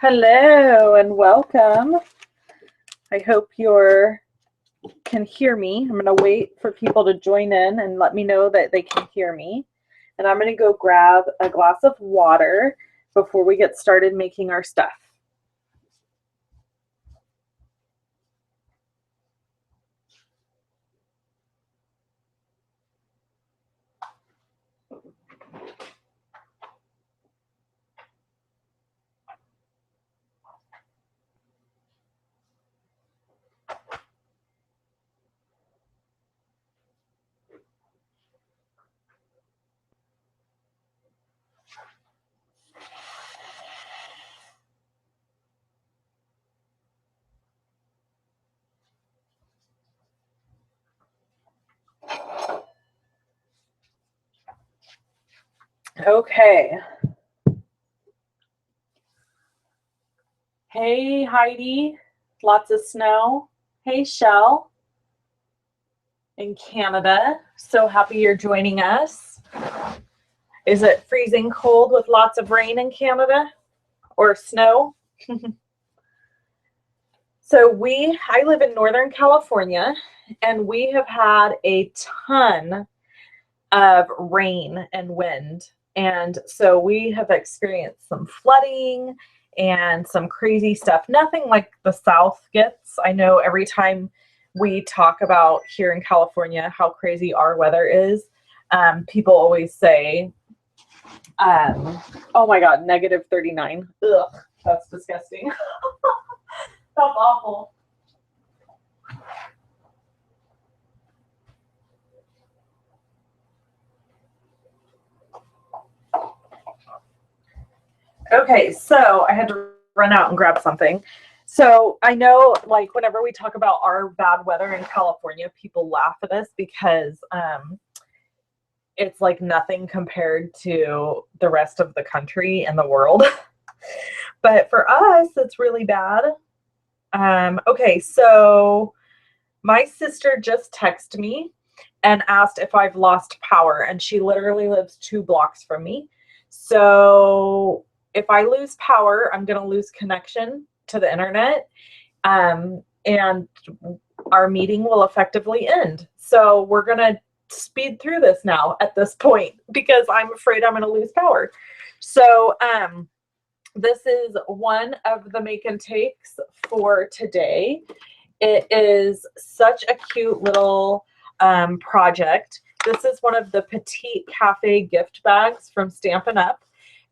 Hello and welcome. I hope you can hear me. I'm going to wait for people to join in and let me know that they can hear me. And I'm going to go grab a glass of water before we get started making our stuff. Okay. Hey, Heidi. Lots of snow. Hey, Shell in Canada. So happy you're joining us. Is it freezing cold with lots of rain in Canada or snow? So I live in Northern California, and we have had a ton of rain and wind. And so we have experienced some flooding and some crazy stuff. Nothing like the South gets. I know every time we talk about here in California how crazy our weather is, people always say, oh my God, -39. Ugh, that's disgusting. That's awful. Okay, so I had to run out and grab something. So I know, like, whenever we talk about our bad weather in California, people laugh at us because it's like nothing compared to the rest of the country and the world. But for us, it's really bad. Okay, so my sister just texted me and asked if I've lost power, and she literally lives 2 blocks from me. So if I lose power, I'm going to lose connection to the internet, and our meeting will effectively end. So we're going to speed through this now at this point because I'm afraid I'm going to lose power. So this is one of the make and takes for today. It is such a cute little project. This is one of the Petite Cafe gift bags from Stampin' Up.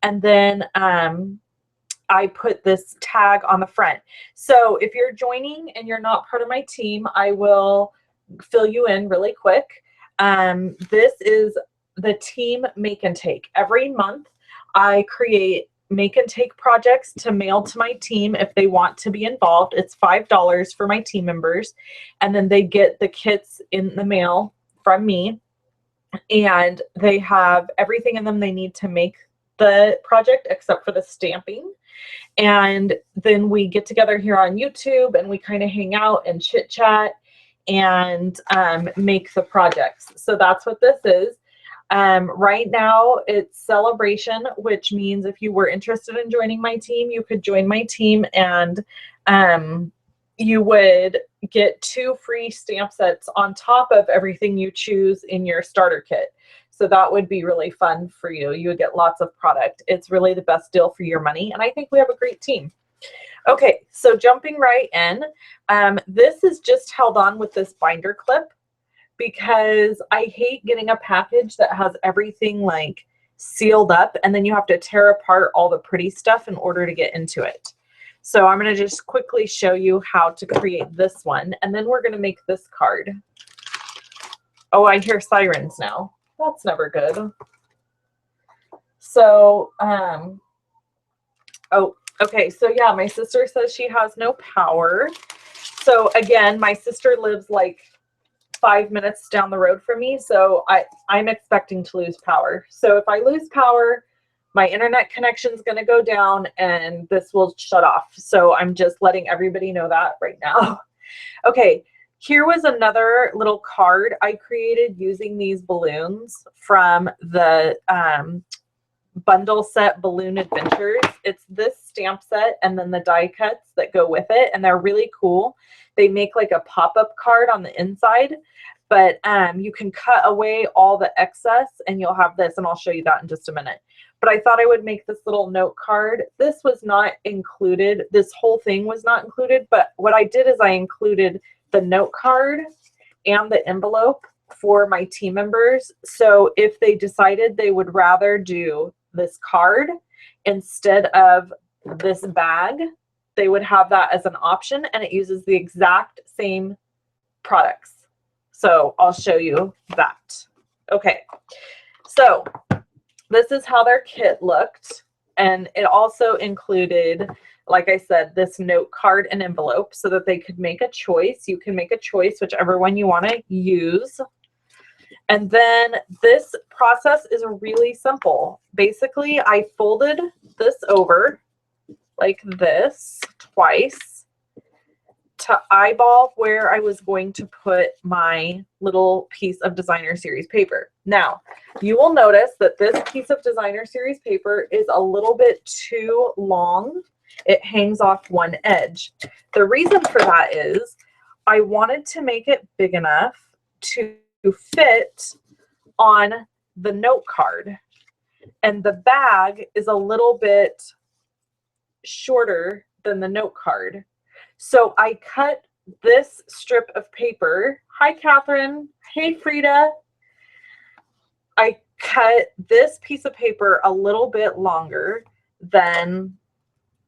And then I put this tag on the front. So if you're joining and you're not part of my team, I will fill you in really quick. This is the team make and take. Every month I create make and take projects to mail to my team if they want to be involved. It's $5 for my team members, and then they get the kits in the mail from me, and they have everything in them they need to make the project except for the stamping. And then we get together here on YouTube and we kind of hang out and chit chat and make the projects. So that's what this is. Right now it's celebration, which means if you were interested in joining my team, you could join my team, and you would get 2 free stamp sets on top of everything you choose in your starter kit. So that would be really fun for you. You would get lots of product. It's really the best deal for your money, and I think we have a great team. Okay, so jumping right in, this is just held on with this binder clip because I hate getting a package that has everything like sealed up and then you have to tear apart all the pretty stuff in order to get into it. So I'm going to just quickly show you how to create this one, and then we're going to make this card. Oh, I hear sirens now. That's never good. So, oh, okay. So yeah, my sister says she has no power. So again, my sister lives like 5 minutes down the road from me, so I'm expecting to lose power. So if I lose power, my internet connection is going to go down and this will shut off. So I'm just letting everybody know that right now. Okay, here was another little card I created using these balloons from the bundle set Balloon Adventures. It's this stamp set and then the die cuts that go with it, and they're really cool. They make like a pop-up card on the inside, but you can cut away all the excess and you'll have this, and I'll show you that in just a minute. But I thought I would make this little note card. This was not included. This whole thing was not included, but what I did is I included the note card and the envelope for my team members. So if they decided they would rather do this card instead of this bag, they would have that as an option, and it uses the exact same products. So I'll show you that. Okay, so this is how their kit looked, and it also included, like I said, this note card and envelope so that they could make a choice. You can make a choice whichever one you want to use. And then this process is really simple. Basically, I folded this over like this twice to eyeball where I was going to put my little piece of designer series paper. Now, you will notice that this piece of designer series paper is a little bit too long. It hangs off one edge. The reason for that is I wanted to make it big enough to fit on the note card, and the bag is a little bit shorter than the note card. So I cut this strip of paper. Hi, Catherine. Hey, Frida. I cut this piece of paper a little bit longer than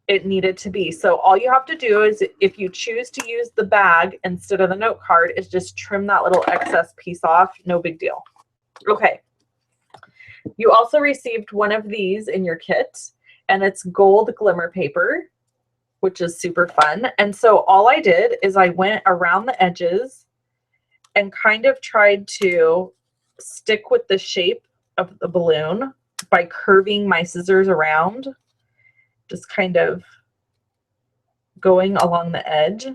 it needed to be. So all you have to do is, if you choose to use the bag instead of the note card, is just trim that little excess piece off. No big deal. Okay. You also received one of these in your kit, and it's gold glimmer paper, which is super fun. And so all I did is I went around the edges and kind of tried to stick with the shape of the balloon by curving my scissors around, just kind of going along the edge.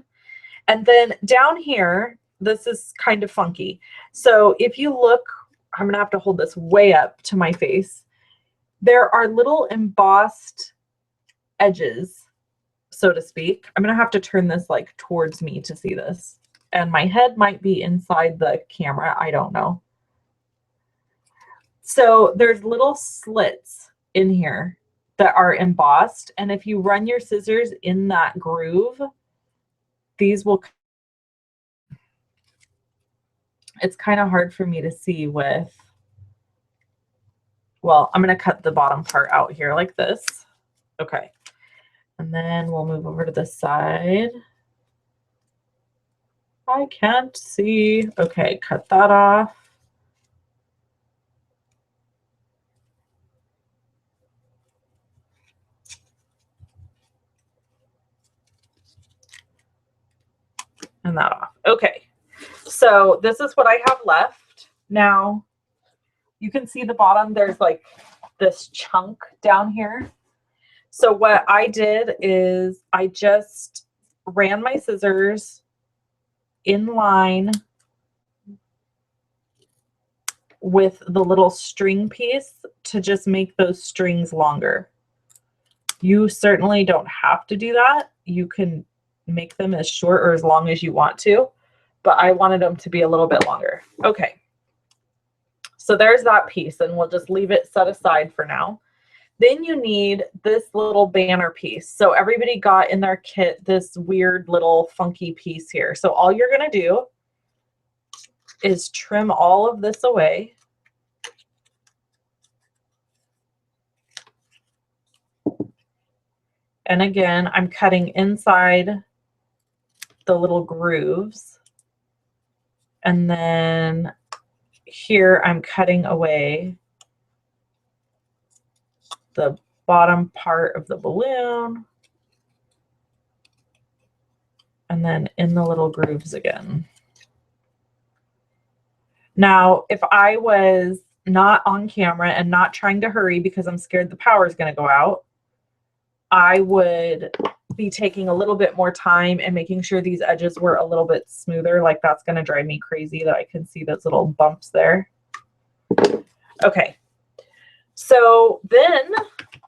And then down here, this is kind of funky. So if you look, I'm gonna have to hold this way up to my face. There are little embossed edges, so to speak. I'm gonna have to turn this like towards me to see this. And my head might be inside the camera, I don't know. So there's little slits in here that are embossed, and if you run your scissors in that groove, these will, it's kind of hard for me to see with, well, I'm going to cut the bottom part out here like this. Okay. And then we'll move over to this side. I can't see. Okay, cut that off. And that off. Okay. So this is what I have left. Now, you can see the bottom, there's like this chunk down here. So what I did is I just ran my scissors in line with the little string piece to just make those strings longer. You certainly don't have to do that. You can make them as short or as long as you want to, but I wanted them to be a little bit longer. Okay. So there's that piece, and we'll just leave it set aside for now. Then you need this little banner piece. So everybody got in their kit this weird little funky piece here. So all you're going to do is trim all of this away. And again, I'm cutting inside the little grooves. And then here I'm cutting away the bottom part of the balloon. And then in the little grooves again. Now, if I was not on camera and not trying to hurry because I'm scared the power is going to go out, I would be taking a little bit more time and making sure these edges were a little bit smoother. Like, that's going to drive me crazy that I can see those little bumps there. Okay. So then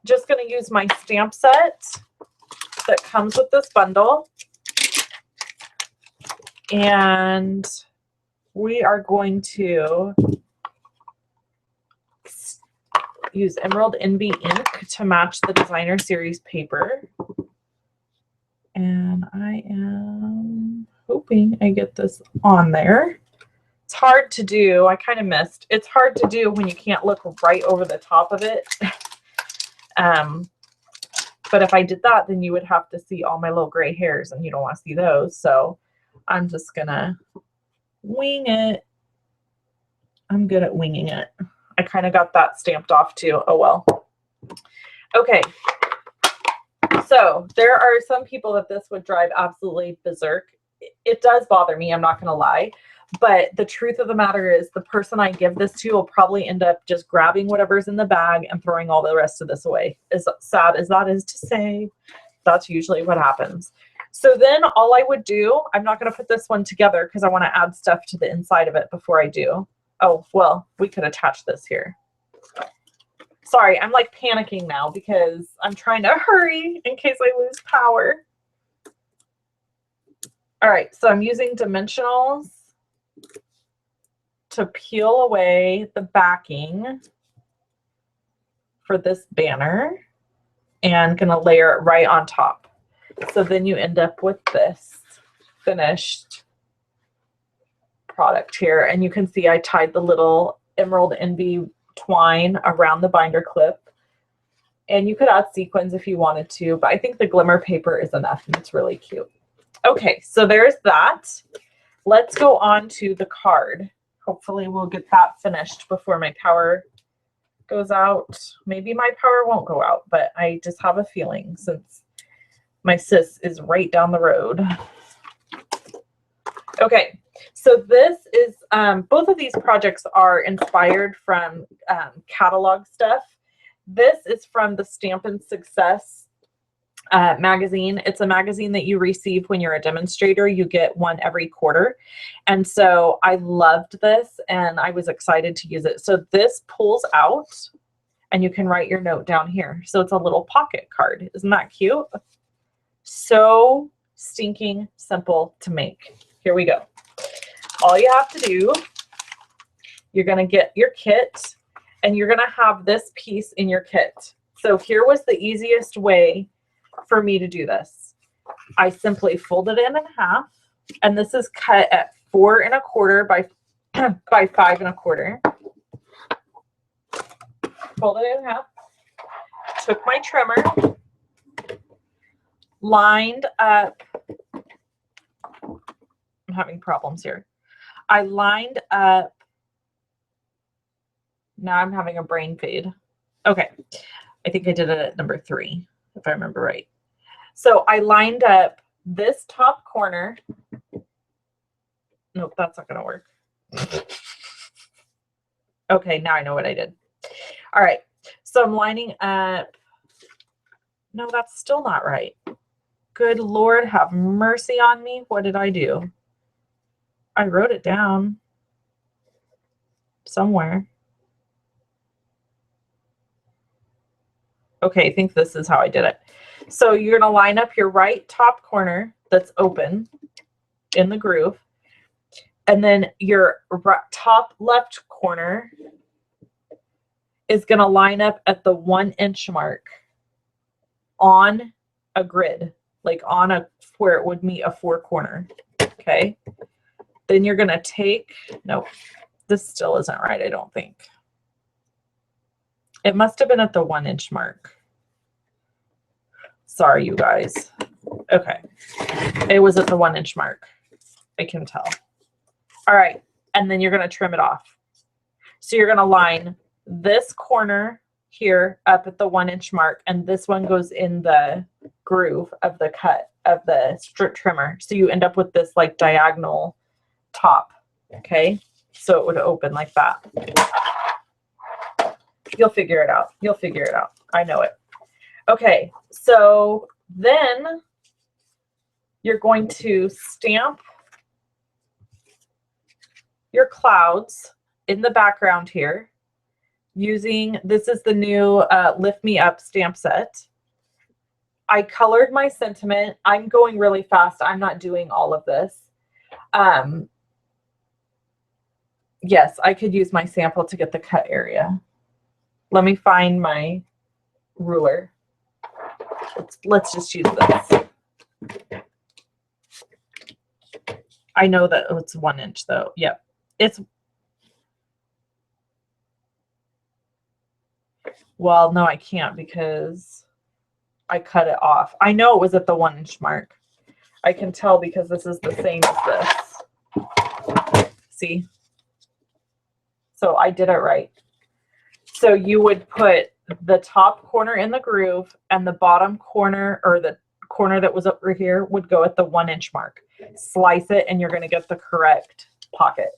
just going to use my stamp set that comes with this bundle. And we are going to use Emerald Envy ink to match the designer series paper. And I am hoping I get this on there. It's hard to do. I kind of missed. It's hard to do when you can't look right over the top of it. But if I did that, then you would have to see all my little gray hairs, and you don't want to see those. So I'm just going to wing it. I'm good at winging it. I kind of got that stamped off too. Oh, well. Okay. So there are some people that this would drive absolutely berserk. It does bother me. I'm not going to lie. But the truth of the matter is the person I give this to will probably end up just grabbing whatever's in the bag and throwing all the rest of this away. As sad as that is to say, that's usually what happens. So then all I would do, I'm not going to put this one together because I want to add stuff to the inside of it before I do. Oh, well, we could attach this here. Sorry, I'm like panicking now because I'm trying to hurry in case I lose power. All right, so I'm using dimensionals to peel away the backing for this banner and gonna layer it right on top. So then you end up with this finished product here. And you can see I tied the little Emerald Envy twine around the binder clip. And you could add sequins if you wanted to, but I think the glimmer paper is enough and it's really cute. Okay, so there's that. Let's go on to the card. Hopefully we'll get that finished before my power goes out. Maybe my power won't go out, but I just have a feeling since my sis is right down the road. Okay, so this is, both of these projects are inspired from catalog stuff. This is from the Stampin' Success magazine. It's a magazine that you receive when you're a demonstrator. You get one every quarter. And so I loved this and I was excited to use it. So this pulls out and you can write your note down here. So it's a little pocket card. Isn't that cute? So stinking simple to make. Here we go. All you have to do, you're going to get your kit and you're going to have this piece in your kit. So here was the easiest way for me to do this. I simply fold it in half, and this is cut at 4 1/4 by 5 1/4. Fold it in half. Took my trimmer, lined up. I'm having problems here. I lined up. Now I'm having a brain fade. Okay, I think I did it at number 3, if I remember right. So I lined up this top corner. Nope, that's not going to work. Okay, now I know what I did. All right, so I'm lining up. No, that's still not right. Good Lord, have mercy on me. What did I do? I wrote it down somewhere. Okay, I think this is how I did it. So you're going to line up your right top corner that's open in the groove. And then your top left corner is going to line up at the 1 inch mark on a grid, like on a where it would meet a 4 corner. Okay. Then you're going to take, no, this still isn't right, I don't think. It must have been at the 1 inch mark. Sorry, you guys. Okay. It was at the 1 inch mark. I can tell. All right. And then you're going to trim it off. So you're going to line this corner here up at the 1 inch mark. And this one goes in the groove of the cut of the strip trimmer. So you end up with this like diagonal top. Okay. So it would open like that. You'll figure it out. You'll figure it out. I know it. Okay, so then you're going to stamp your clouds in the background here. using, this is the new Lift Me Up stamp set. I colored my sentiment. I'm going really fast. I'm not doing all of this. Yes, I could use my sample to get the cut area. Let me find my ruler. Let's just use this. I know that it's 1 inch though. Yep. Well, no, I can't because I cut it off. I know it was at the 1 inch mark. I can tell because this is the same as this. See? So I did it right. So you would put the top corner in the groove and the bottom corner, or the corner that was over here, would go at the 1 inch mark. Slice it and you're going to get the correct pocket.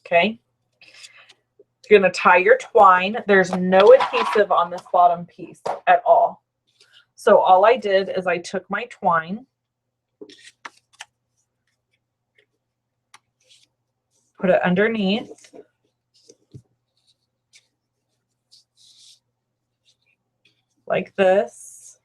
Okay. You're going to tie your twine. There's no adhesive on this bottom piece at all. So all I did is I took my twine, put it underneath, like this,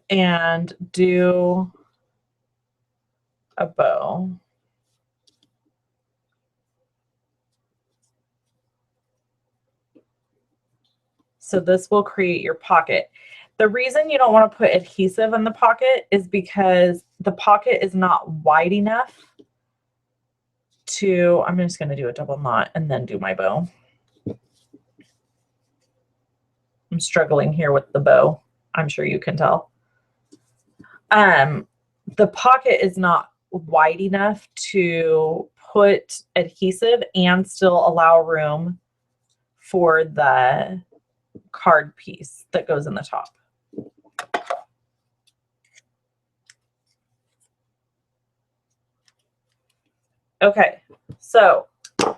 and do a bow. So this will create your pocket. The reason you don't want to put adhesive in the pocket is because the pocket is not wide enough to, I'm just going to do a double knot and then do my bow. I'm struggling here with the bow. I'm sure you can tell. The pocket is not wide enough to put adhesive and still allow room for the card piece that goes in the top. Okay, so I'm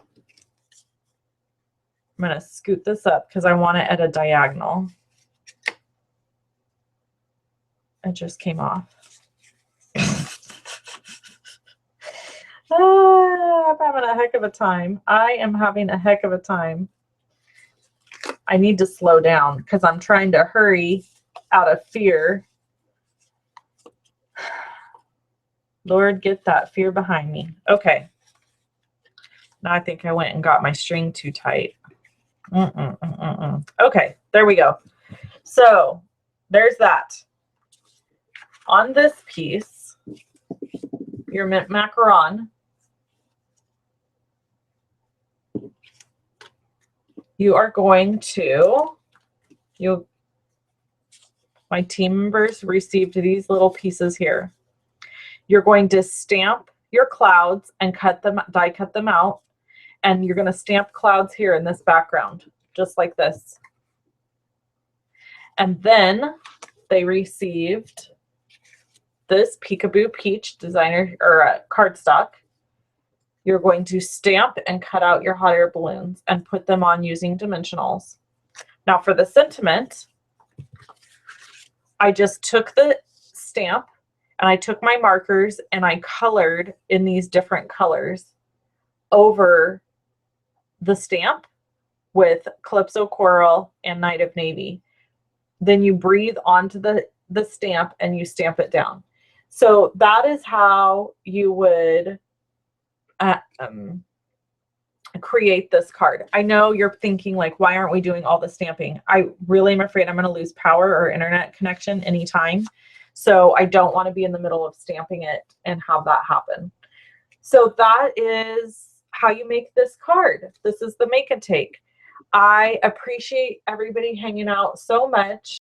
going to scoot this up because I want it at a diagonal. It just came off. I'm having a heck of a time. I am having a heck of a time. I need to slow down because I'm trying to hurry out of fear. Lord, get that fear behind me. Okay. Now I think I went and got my string too tight. Okay, there we go. So there's that. On this piece, your macaron, you are going to, my team members received these little pieces here. You're going to stamp your clouds and cut them, die cut them out. And you're going to stamp clouds here in this background, just like this. And then they received this Peekaboo Peach designer or cardstock. You're going to stamp and cut out your hot air balloons and put them on using dimensionals. Now for the sentiment, I just took the stamp and I took my markers and I colored in these different colors over the stamp with Calypso Coral and Night of Navy. Then you breathe onto the stamp and you stamp it down. So that is how you would create this card. I know you're thinking like, why aren't we doing all the stamping? I really am afraid I'm going to lose power or internet connection anytime. So I don't want to be in the middle of stamping it and have that happen. So that is how you make this card. This is the make and take. I appreciate everybody hanging out so much.